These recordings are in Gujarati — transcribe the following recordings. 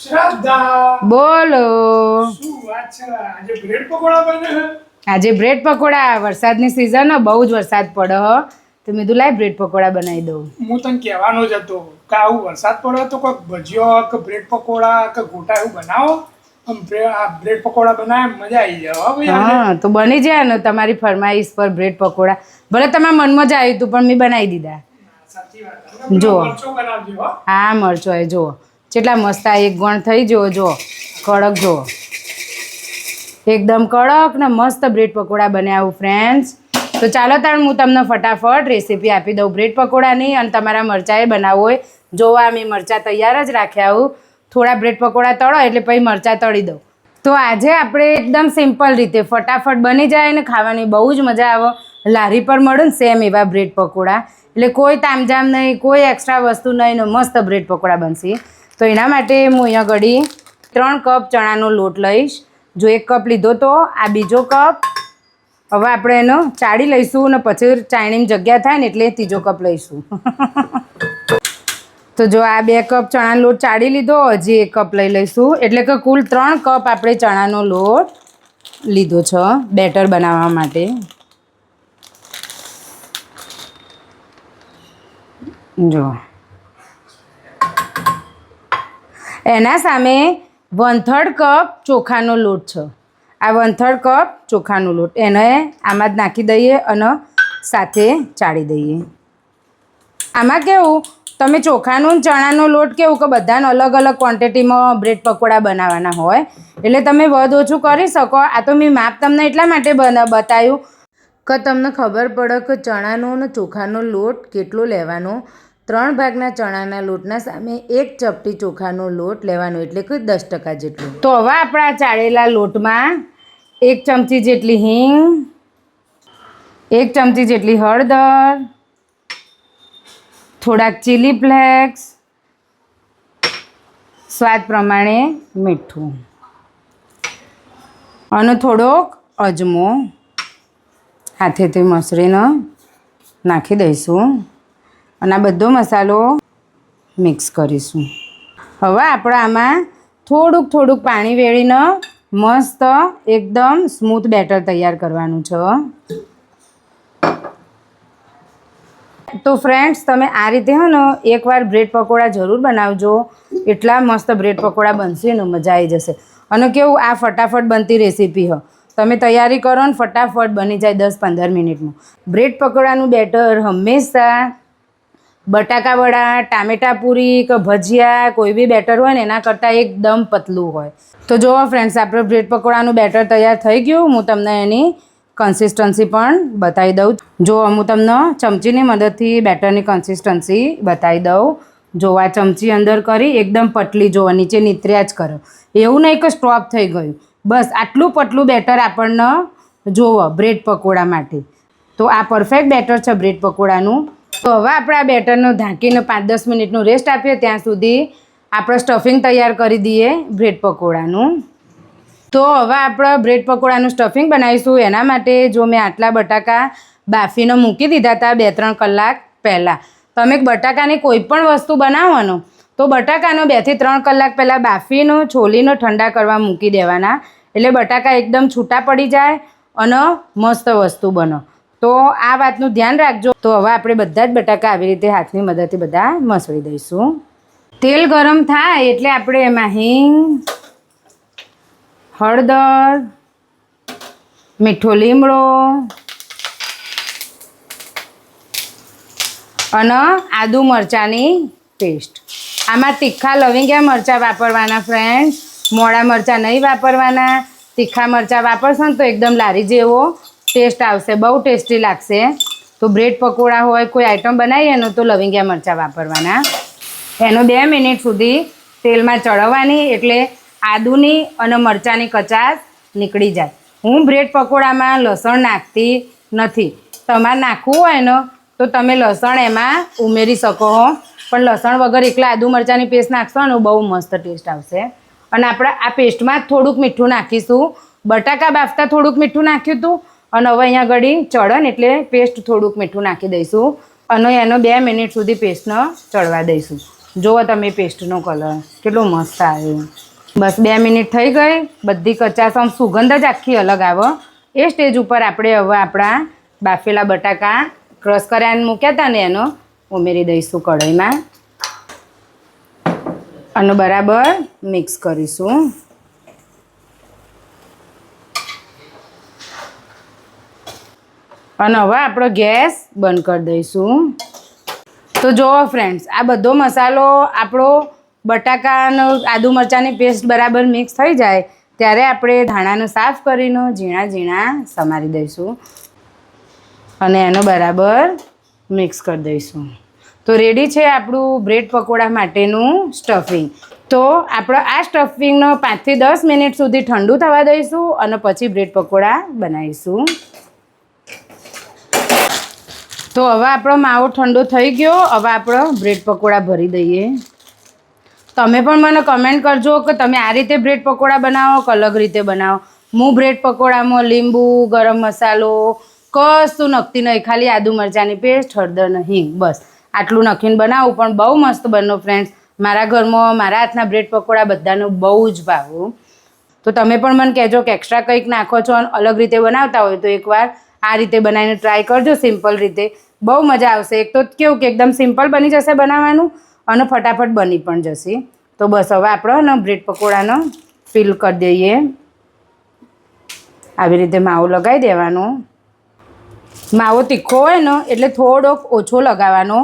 શ્રદ્ધા બોલો. શું વાત છે? આજે બ્રેડ પકોડા બને છે? આજે બ્રેડ પકોડા, વરસાદની સિઝન, બહુ જ વરસાદ પડે હ, તો મેં કીધું લાય બ્રેડ પકોડા બનાવી દઉં. હું તને કહેવાનો જ હતો કે આવું વરસાદ પડે તો કોઈક ભજીયો કે બ્રેડ પકોડા કે ગોટા એવું બનાવો. આ બ્રેડ પકોડા બનાવે મજા આવી જાય હો ભાઈ આજે. હા, તો બની જાય ને તમારી ફરમાઈશ પર બ્રેડ પકોડા. ભલે તમારા મનમાં જ આવ્યું હતું પણ મેં બનાવી દીધા. સાચી વાત. જો. મરચો બનાવજો હો. હા, મરચો એ જુઓ કેટલા મસ્ત આ એક ગણ થઈ જુઓ, જુઓ કડક જુઓ, એકદમ કડક ને મસ્ત બ્રેડ પકોડા બન્યા આવું ફ્રેન્ડ્સ. તો ચાલો તાણ હું તમને ફટાફટ રેસીપી આપી દઉં બ્રેડ પકોડાની, અને તમારા મરચાંએ બનાવવું હોય જોવા મેં મરચાં તૈયાર જ રાખ્યા આવું. થોડા બ્રેડ પકોડા તળો એટલે પછી મરચાં તળી દઉં. તો આજે આપણે એકદમ સિમ્પલ રીતે ફટાફટ બની જાય ને ખાવાની બહુ જ મજા આવે. લારી પર મળે ને સેમ એવા બ્રેડ પકોડા, એટલે કોઈ તામઝામ નહીં, કોઈ એક્સ્ટ્રા વસ્તુ નહીં ને મસ્ત બ્રેડ પકોડા બનશે. તો એના માટે હું અહીંયા ઘડી 3 કપ ચણાનો લોટ લઈશ. જો 1 કપ લીધો તો આ બીજો કપ. હવે આપણે એનો ચાળી લઈશું ને પછી ચાળણીની જગ્યા થાય ને એટલે 3જો કપ લઈશું. તો જો આ 2 કપ ચણાનો લોટ ચાળી લીધો, હજી 1 કપ લઈ લઈશું, એટલે કે કુલ 3 કપ આપણે ચણાનો લોટ લીધો છે બેટર બનાવવા માટે. જો એના સામે 1/3 કપ ચોખાનો લોટ છે. આ 1/3 કપ ચોખાનો લોટ એને આમાં જ નાખી દઈએ અને સાથે ચાળી દઈએ. આમાં કેવું, તમે ચોખાનો ને ચણાનો લોટ કેવું કે બધાને અલગ અલગ ક્વોન્ટિટીમાં બ્રેડ પકોડા બનાવવાના હોય, એટલે તમે વધ ઓછું કરી શકો. આ તો મેં માપ તમને એટલા માટે બતાવ્યું કે તમને ખબર પડે કે ચણાનો અને ચોખાનો લોટ કેટલો લેવાનો. 3 ભાગના ચણાના લોટના સામે 1 ચપટી ચોખાનો લોટ લેવાનો, એટલે કે 10% જેટલો. તો હવે આપણા ચાળેલા લોટમાં 1 ચમચી જેટલી હિંગ, 1 ચમચી જેટલી હળદર, થોડાક ચીલી ફ્લેક્સ, સ્વાદ પ્રમાણે મીઠું અને થોડોક અજમો હાથેથી મસળીને નાખી દઈશું અને આ બધો મસાલો મિક્સ કરીશું. હવે આપણે આમાં થોડુંક પાણી વેળીને મસ્ત એકદમ સ્મૂથ બેટર તૈયાર કરવાનું છે. તો ફ્રેન્ડ્સ તમે આ રીતે હે ને એકવાર બ્રેડ પકોડા જરૂર બનાવજો. એટલા મસ્ત બ્રેડ પકોડા બનશે ને મજા આવી જશે. અને કેવું, આ ફટાફટ બનતી રેસીપી હ, તમે તૈયારી કરો ને ફટાફટ બની જાય 10-15 મિનિટમાં. બ્રેડ પકોડાનું બેટર હંમેશા બટાકા વડા, ટામેટા પૂરી કે ભજીયા કોઈ બી બેટર હોય ને એના કરતાં એકદમ પતલું હોય. તો જુઓ ફ્રેન્ડ્સ, આપણે બ્રેડ પકોડાનું બેટર તૈયાર થઈ ગયું. હું તમને એની કન્સિસ્ટન્સી પણ બતાવી દઉં. જો હું તમને ચમચીની મદદથી બેટરની કન્સિસ્ટન્સી બતાવી દઉં. જો આ ચમચી અંદર કરી એકદમ પતલી, જો નીચે નીતર્યા જ કરો, એવું નહીં કે સ્ટોપ થઈ ગયું. બસ આટલું પતલું બેટર આપણને જોવો બ્રેડ પકોડા માટે. તો આ પરફેક્ટ બેટર છે બ્રેડ પકોડાનું. તો હવે આપણે આ બેટરનો ઢાંકીને 5-10 મિનિટનું રેસ્ટ આપીએ, ત્યાં સુધી આપણે સ્ટફિંગ તૈયાર કરી દઈએ બ્રેડ પકોડાનું. તો હવે આપણે બ્રેડ પકોડાનું સ્ટફિંગ બનાવીશું. એના માટે જો મેં આટલા બટાકા બાફીને મૂકી દીધા હતા 2-3 કલાક પહેલાં. તમે બટાકાની કોઈ પણ વસ્તુ બનાવવાનો તો બટાકાનો 2 થી 3 કલાક પહેલાં બાફીને છોલીને ઠંડા કરવા મૂકી દેવાના, એટલે બટાકા એકદમ છૂટા પડી જાય અને મસ્ત વસ્તુ બનો. તો આ વાતનું ધ્યાન રાખજો. તો હવે આપણે બધા જ બટાકા આવી રીતે હાથની મદદથી બધા મસળી દઈશું. તેલ ગરમ થાય એટલે આપણે એમાં હિંગ, હળદર, મીઠો લીમડો અને આદુ મરચાંની પેસ્ટ. આમાં તીખા લવિંગિયા મરચાં વાપરવાના ફ્રેન્ડ્સ, મોળા મરચાં નહીં વાપરવાના. તીખા મરચાં વાપરશો ને તો એકદમ લારી જેવો ટેસ્ટ આવશે, બહુ ટેસ્ટી લાગશે. તો બ્રેડ પકોડા હોય, કોઈ આઈટમ બનાવીએ ને તો લવિંગિયા મરચાં વાપરવાના. એનો 2 મિનિટ સુધી તેલમાં ચડવવાની, એટલે આદુની અને મરચાંની કચાશ નીકળી જાય. હું બ્રેડ પકોડામાં લસણ નાખતી નથી. તમારે નાખવું હોય ને તો તમે લસણ એમાં ઉમેરી શકો હો, પણ લસણ વગર એકલા આદુ મરચાંની પેસ્ટ નાખશો ને બહુ મસ્ત ટેસ્ટ આવશે. અને આપણે આ પેસ્ટમાં થોડુંક મીઠું નાખીશું. બટાકા બાફતા થોડુંક મીઠું નાખ્યું હતું અને હવે અહીંયા ઘડી ચડે ને એટલે પેસ્ટ થોડુંક મીઠું નાખી દઈશું અને એનો 2 મિનિટ સુધી પેસ્ટને ચડવા દઈશું. જુઓ તમે પેસ્ટનો કલર કેટલો મસ્ત આવ્યો. બસ 2 મિનિટ થઈ ગઈ. બધી કચાશ આમ સુગંધ જ આખી અલગ આવે. એ સ્ટેજ ઉપર આપણે હવે આપણા બાફેલા બટાકા ક્રશ કર્યા મૂક્યા હતા ને એનો ઉમેરી દઈશું કઢાઈમાં અને બરાબર મિક્સ કરીશું. અને હવે આપણો ગેસ બંધ કરી દઈશું. તો જુઓ ફ્રેન્ડ્સ, આ બધો મસાલો આપણો બટાકાનો આદુ મરચાંની પેસ્ટ બરાબર મિક્સ થઈ જાય ત્યારે આપણે ધાણાને સાફ કરીને ઝીણા ઝીણા સમારી દઈશું અને એનો બરાબર મિક્સ કરી દઈશું. તો રેડી છે આપણું બ્રેડ પકોડા માટેનું સ્ટફિંગ. તો આપણે આ સ્ટફિંગનો 5 થી 10 મિનિટ સુધી ઠંડુ થવા દઈશું અને પછી બ્રેડ પકોડા બનાવીશું. તો હવે આપણો માવો ઠંડો થઈ ગયો. હવે આપણે બ્રેડ પકોડા ભરી દઈએ. તમે પણ મને કમેન્ટ કરજો કે તમે આ રીતે બ્રેડ પકોડા બનાવો કે અલગ રીતે બનાવો. હું બ્રેડ પકોડામાં લીંબુ, ગરમ મસાલો કશું નાખતી નહીં, ખાલી આદુ મરચાંની પેસ્ટ, હળદર નહીં, બસ આટલું નાખીને બનાવું. પણ બહુ મસ્ત બનો ફ્રેન્ડ્સ. મારા ઘરમાં મારા હાથના બ્રેડ પકોડા બધાને બહુ જ ભાવો. તો તમે પણ મને કહેજો કે એક્સ્ટ્રા કંઈક નાખો છો અને અલગ રીતે બનાવતા હોય તો એકવાર આ રીતે બનાવીને ટ્રાય કરજો, સિમ્પલ રીતે. બહુ મજા આવશે. એક તો કેવું કે એકદમ સિમ્પલ બની જશે બનાવવાનું અને ફટાફટ બની પણ જશે. તો બસ હવે આપણે બ્રેડ પકોડાનો ફિલ કરી દઈએ. આવી રીતે માવો લગાવી દેવાનો. માવો તીખો હોય ને એટલે થોડોક ઓછો લગાવવાનો,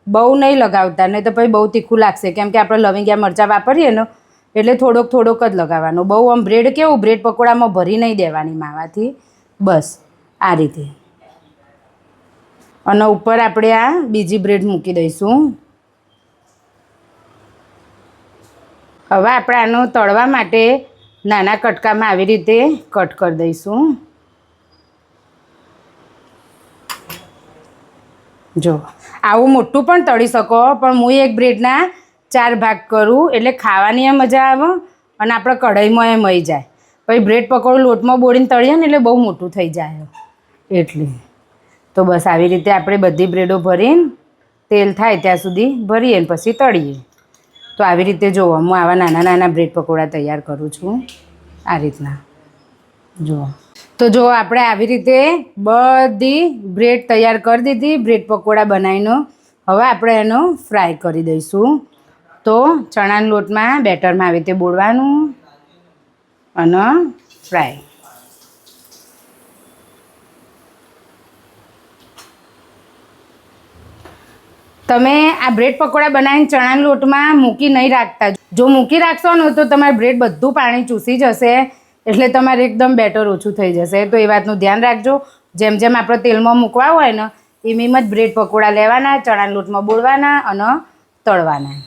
બહુ નહીં લગાવતા, નહીં તો પછી બહુ તીખું લાગશે. કેમ કે આપણે લવિંગિયા મરચાં વાપરીએ ને એટલે થોડોક થોડોક જ લગાવવાનો. બહુ આમ બ્રેડ કેવું બ્રેડ પકોડામાં ભરી નહીં દેવાની માવાથી. બસ આ રીતે. અને ઉપર આપણે આ બીજી બ્રેડ મૂકી દઈશું. હવે આપણે આનો તળવા માટે નાના કટકામાં આવી રીતે કટ કરી દઈશું. જો આવું મોટું પણ તળી શકો, પણ હું એક બ્રેડના 4 ભાગ કરું એટલે ખાવાની મજા આવે અને આપણે કઢાઈમાં એ મળી જાય. પછી બ્રેડ પકોડું લોટમાં બોળીને તળીએ ને એટલે બહુ મોટું થઈ જાય એટલે. તો બસ આવી રીતે આપણે બધી બ્રેડો ભરીને તેલ થાય ત્યાં સુધી ભરીએ ને પછી તળીએ. તો આવી રીતે જુઓ, હું આવા નાના નાના બ્રેડ પકોડા તૈયાર કરું છું આ રીતના. જુઓ તો જો આપણે આવી રીતે બધી બ્રેડ તૈયાર કરી દીધી, બ્રેડ પકોડા બનાવીને. હવે આપણે એનો ફ્રાય કરી દઈશું. તો ચણાના લોટમાં બેટરમાં આવી રીતે બોળવાનું અને ફ્રાય. તમે આ બ્રેડ પકોડા બનાવીને ચણાના લોટમાં મૂકી નહીં રાખતા. જો મૂકી રાખશો ને તો તમારું બ્રેડ બધું પાણી ચૂસી જશે એટલે તમારે એકદમ બેટર ઓછું થઈ જશે. તો એ વાતનું ધ્યાન રાખજો. જેમ જેમ આપણે તેલમાં મૂકવા હોય ને એમ જ બ્રેડ પકોડા લેવાના, ચણાના લોટમાં બોળવાના અને તળવાના.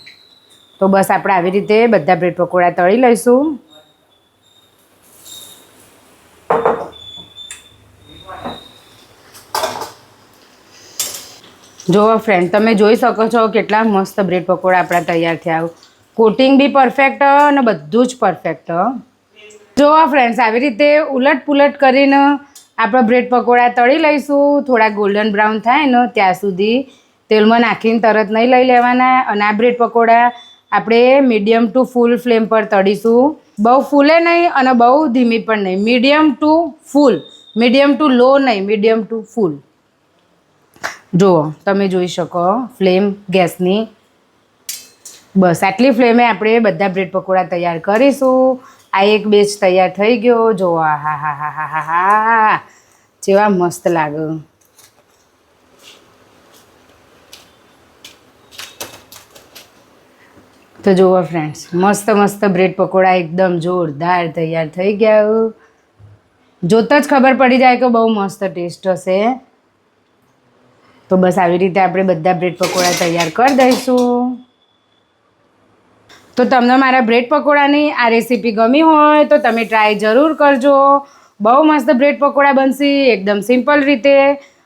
તો બસ આપણે આવી રીતે બધા બ્રેડ પકોડા તળી લઈશું. જુઓ ફ્રેન્ડ, તમે જોઈ શકો છો કેટલા મસ્ત બ્રેડ પકોડા આપણા તૈયાર થયા. કોટિંગ બી પરફેક્ટ અને બધું જ પરફેક્ટ. જુઓ ફ્રેન્ડ્સ, આવી રીતે ઉલટ પુલટ કરીને આપણે બ્રેડ પકોડા તળી લઈશું. થોડા ગોલ્ડન બ્રાઉન થાય ને ત્યાં સુધી તેલમાં નાખીને તરત નહીં લઈ લેવાના. અને આ બ્રેડ પકોડા આપણે મીડિયમ ટુ ફૂલ ફ્લેમ પર તળીશું. બહુ ફૂલે નહીં અને બહુ ધીમી પણ નહીં, મીડિયમ ટુ ફૂલ, મીડિયમ ટુ લો નહીં, મીડિયમ ટુ ફૂલ. જુઓ તમે જોઈ શકો ફ્લેમ ગેસની. બસ આટલી ફ્લેમે આપણે બધા બ્રેડ પકોડા તૈયાર કરીશું. આ એક બેચ તૈયાર થઈ ગયો. જુઓ, હા હા હા હા હા હા, જેવા મસ્ત લાગે. તો જુઓ ફ્રેન્ડ્સ, મસ્ત મસ્ત બ્રેડ પકોડા એકદમ જોરદાર તૈયાર થઈ ગયા. જોતાં જ ખબર પડી જાય કે બહુ મસ્ત ટેસ્ટ હશે. તો બસ આવી રીતે આપણે બધા બ્રેડ પકોડા તૈયાર કરી દઈશું. તો તમને મારા બ્રેડ પકોડાની આ રેસીપી ગમી હોય તો તમે ટ્રાય જરૂર કરજો. બહુ મસ્ત બ્રેડ પકોડા બનશે એકદમ સિમ્પલ રીતે.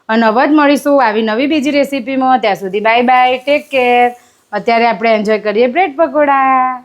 અને હવે જ મળીશું આવી નવી બીજી રેસીપીમાં. ત્યાં સુધી બાય બાય, ટેક કેર. અત્યારે આપણે એન્જોય કરીએ બ્રેડ પકોડા.